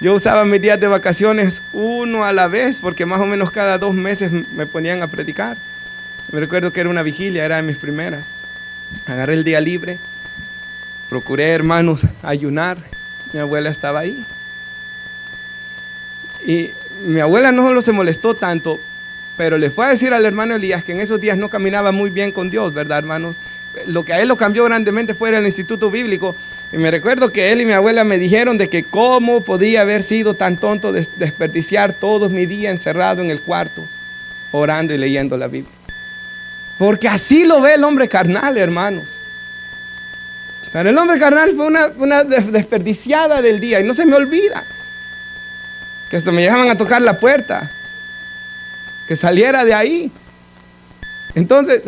yo usaba mis días de vacaciones uno a la vez, porque más o menos cada 2 meses me ponían a predicar. Me recuerdo que era una vigilia, era de mis primeras. Agarré el día libre, procuré, hermanos, ayunar. Mi abuela estaba ahí. Y mi abuela no solo se molestó tanto, pero le fue a decir al hermano Elías que en esos días no caminaba muy bien con Dios, ¿verdad, hermanos? Lo que a él lo cambió grandemente fue el instituto bíblico. Y me recuerdo que él y mi abuela me dijeron de que cómo podía haber sido tan tonto de desperdiciar todo mi día encerrado en el cuarto, orando y leyendo la Biblia. Porque así lo ve el hombre carnal, hermanos. Para el hombre carnal fue una desperdiciada del día. Y no se me olvida que hasta me llegaban a tocar la puerta, que saliera de ahí. Entonces,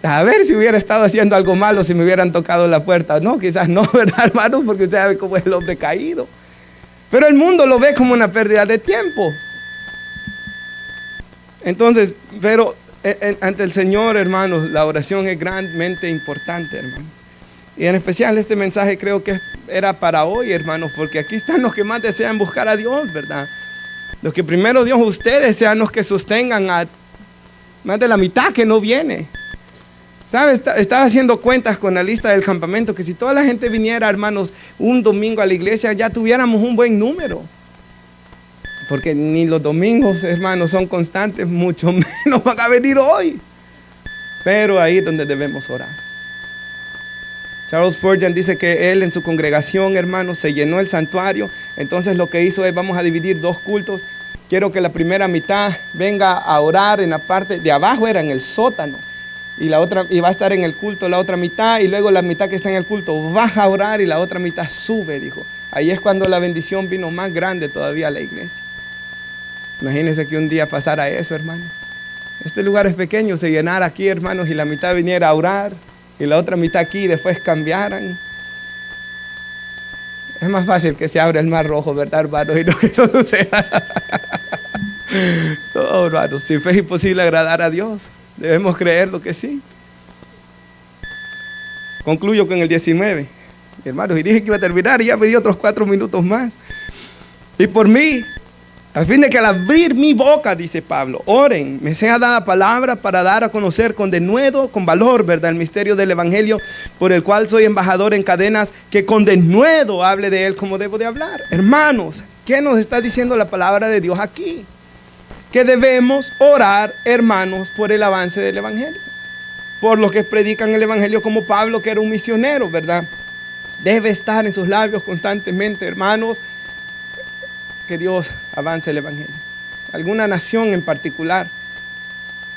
a ver si hubiera estado haciendo algo malo si me hubieran tocado la puerta. No, quizás no, ¿verdad, hermanos? Porque usted sabe cómo es el hombre caído. Pero el mundo lo ve como una pérdida de tiempo. Entonces, pero ante el Señor, hermanos, la oración es grandemente importante, hermanos. Y en especial este mensaje creo que era para hoy, hermanos, porque aquí están los que más desean buscar a Dios, ¿verdad? Los que primero Dios, ustedes sean los que sostengan a más de la mitad que no viene. ¿Sabes? Estaba haciendo cuentas con la lista del campamento, que si toda la gente viniera, hermanos, un domingo a la iglesia, ya tuviéramos un buen número. Porque ni los domingos, hermanos, son constantes, mucho menos van a venir hoy. pero ahí es donde debemos orar. Charles Spurgeon dice que él en su congregación, hermanos, se llenó el santuario. Entonces lo que hizo es, vamos a dividir 2 cultos. Quiero que la primera mitad venga a orar en la parte de abajo, era en el sótano. Y la otra, y va a estar en el culto la otra mitad, y luego la mitad que está en el culto baja a orar y la otra mitad sube, dijo. Ahí es cuando la bendición vino más grande todavía a la iglesia. Imagínense que un día pasara eso, hermanos. Este lugar es pequeño, se llenara aquí, hermanos, y la mitad viniera a orar y la otra mitad aquí y después cambiaran. Es más fácil que se abra el mar rojo, ¿verdad, hermanos? Y no que eso suceda. So, hermanos, sin fe es imposible agradar a Dios. Debemos creerlo que sí. Concluyo con el 19. Hermanos, y dije que iba a terminar y ya me di otros 4 minutos más. Y por mí, a fin de que al abrir mi boca, dice Pablo, oren, me sea dada palabra para dar a conocer con denuedo, con valor, ¿verdad?, el misterio del evangelio, por el cual soy embajador en cadenas, que con denuedo hable de él como debo de hablar. Hermanos, ¿qué nos está diciendo la palabra de Dios aquí? Que debemos orar, hermanos, por el avance del evangelio, por los que predican el evangelio, como Pablo, que era un misionero, ¿verdad? Debe estar en sus labios constantemente, hermanos, que Dios avance el evangelio. Alguna nación en particular,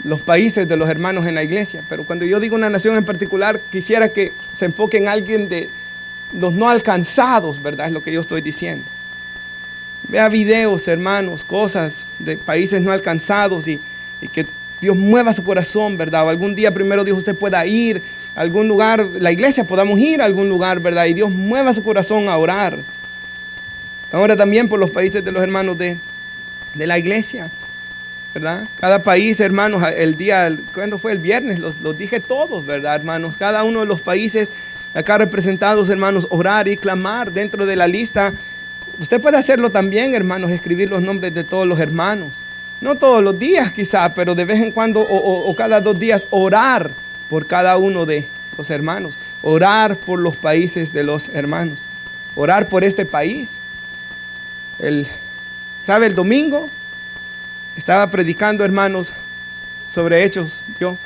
los países de los hermanos en la iglesia, pero cuando yo digo una nación en particular, quisiera que se enfoque en alguien de los no alcanzados, ¿verdad? Es lo que yo estoy diciendo. Vea videos, hermanos, cosas de países no alcanzados y que Dios mueva su corazón, ¿verdad? O algún día, primero Dios, usted pueda ir a algún lugar, la iglesia podamos ir a algún lugar, ¿verdad? Y Dios mueva su corazón a orar. Ahora también por los países de los hermanos de la iglesia, ¿verdad? Cada país, hermanos, ¿cuándo fue? El viernes, los dije todos, ¿verdad, hermanos? Cada uno de los países acá representados, hermanos, orar y clamar dentro de la lista. Usted puede hacerlo también, hermanos, escribir los nombres de todos los hermanos. No todos los días quizá, pero de vez en cuando o cada 2 días orar por cada uno de los hermanos. Orar por los países de los hermanos. Orar por este país. ¿Sabe? El domingo estaba predicando, hermanos, sobre Hechos, yo.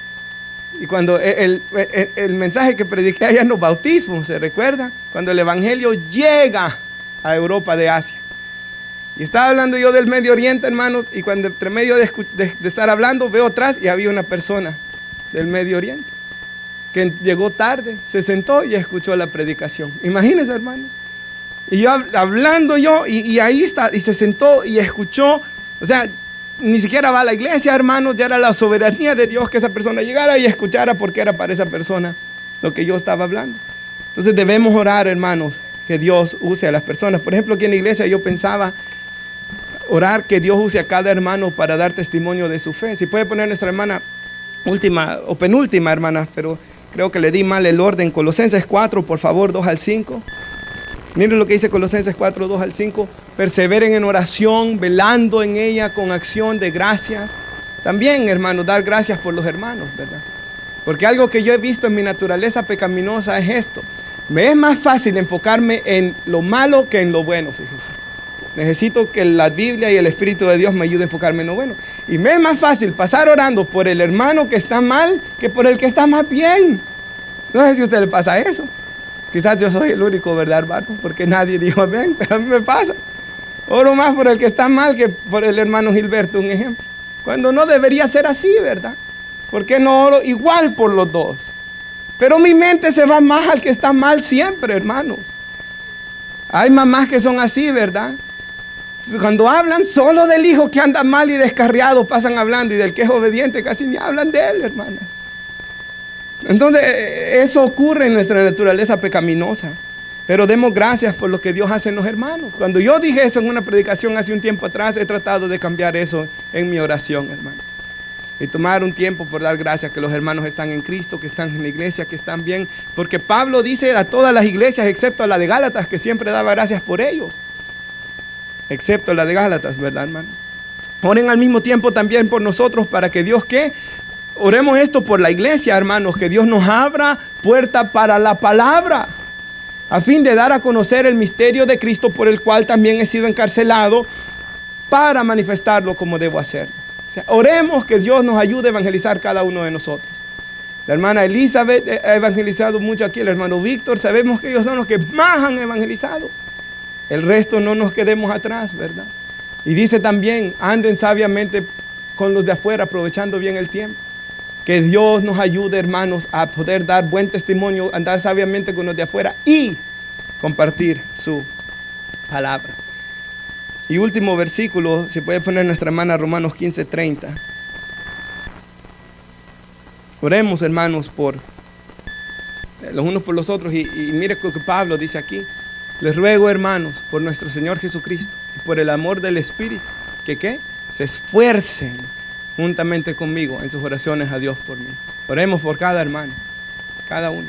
Y cuando el mensaje que prediqué allá en los bautismos, ¿se recuerda? Cuando el evangelio llega a Europa de Asia. Y estaba hablando yo del Medio Oriente, hermanos, y cuando entre medio de estar hablando, veo atrás y había una persona del Medio Oriente que llegó tarde, se sentó y escuchó la predicación. Imagínense, hermanos. Y yo hablando y ahí está, y se sentó y escuchó. O sea, ni siquiera va a la iglesia, hermanos, ya era la soberanía de Dios que esa persona llegara y escuchara, porque era para esa persona lo que yo estaba hablando. Entonces debemos orar, hermanos, que Dios use a las personas. Por ejemplo, aquí en la iglesia yo pensaba orar que Dios use a cada hermano para dar testimonio de su fe. Si puede poner nuestra hermana última o penúltima hermana, pero creo que le di mal el orden. Colosenses 4, por favor, 2 al 5. Miren lo que dice Colosenses 4, 2 al 5. Perseveren en oración, velando en ella con acción de gracias. También, hermanos, dar gracias por los hermanos, ¿verdad? Porque algo que yo he visto en mi naturaleza pecaminosa es esto. Me es más fácil enfocarme en lo malo que en lo bueno, fíjense. Necesito que la Biblia y el Espíritu de Dios me ayude a enfocarme en lo bueno. Y me es más fácil pasar orando por el hermano que está mal que por el que está más bien. No sé si a usted le pasa eso. Quizás yo soy el único, ¿verdad, hermano? Porque nadie dijo amén, pero a mí me pasa. Oro más por el que está mal que por el hermano Gilberto, un ejemplo. Cuando no debería ser así, ¿verdad? ¿Por qué no oro igual por los dos? Pero mi mente se va más al que está mal siempre, hermanos. Hay mamás que son así, ¿verdad? Cuando hablan solo del hijo que anda mal y descarriado, pasan hablando, y del que es obediente casi ni hablan de él, hermanas. Entonces, eso ocurre en nuestra naturaleza pecaminosa. Pero demos gracias por lo que Dios hace en los hermanos. Cuando yo dije eso en una predicación hace un tiempo atrás, he tratado de cambiar eso en mi oración, hermanos. Y tomar un tiempo por dar gracias que los hermanos están en Cristo, que están en la iglesia, que están bien. Porque Pablo dice a todas las iglesias, excepto a la de Gálatas, que siempre daba gracias por ellos. Excepto la de Gálatas, ¿verdad, hermanos? Oren al mismo tiempo también por nosotros para que Dios, ¿qué? Oremos esto por la iglesia, hermanos, que Dios nos abra puerta para la palabra, a fin de dar a conocer el misterio de Cristo, por el cual también he sido encarcelado, para manifestarlo como debo hacerlo. O sea, oremos que Dios nos ayude a evangelizar cada uno de nosotros. La hermana Elizabeth ha evangelizado mucho aquí. El hermano Víctor, sabemos que ellos son los que más han evangelizado. El resto no nos quedemos atrás, ¿verdad? Y dice también, anden sabiamente con los de afuera, aprovechando bien el tiempo. Que Dios nos ayude, hermanos, a poder dar buen testimonio, andar sabiamente con los de afuera y compartir su palabra. Y último versículo, se puede poner nuestra hermana Romanos 15:30. Oremos, hermanos, por los unos por los otros. Y mire lo que Pablo dice aquí. Les ruego, hermanos, por nuestro Señor Jesucristo y por el amor del Espíritu, que ¿qué? Se esfuercen juntamente conmigo en sus oraciones a Dios por mí. Oremos por cada hermano, cada uno.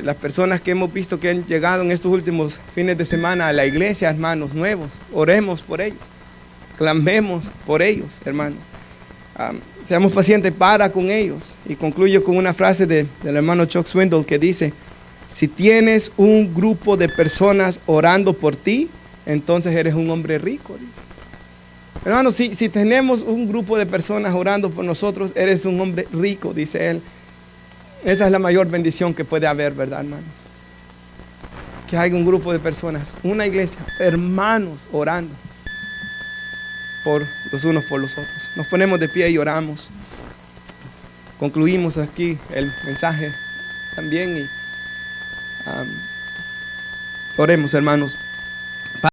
Las personas que hemos visto que han llegado en estos últimos fines de semana a la iglesia, hermanos nuevos, oremos por ellos. Clamemos por ellos, hermanos. Seamos pacientes para con ellos. Y concluyo con una frase del hermano Chuck Swindoll que dice: si tienes un grupo de personas orando por ti, entonces eres un hombre rico, dice. Hermanos, si tenemos un grupo de personas orando por nosotros, eres un hombre rico, dice él. Esa es la mayor bendición que puede haber, ¿verdad, hermanos? Que haya un grupo de personas, una iglesia, hermanos orando por los unos por los otros. Nos ponemos de pie y oramos. Concluimos aquí el mensaje también y oremos, hermanos.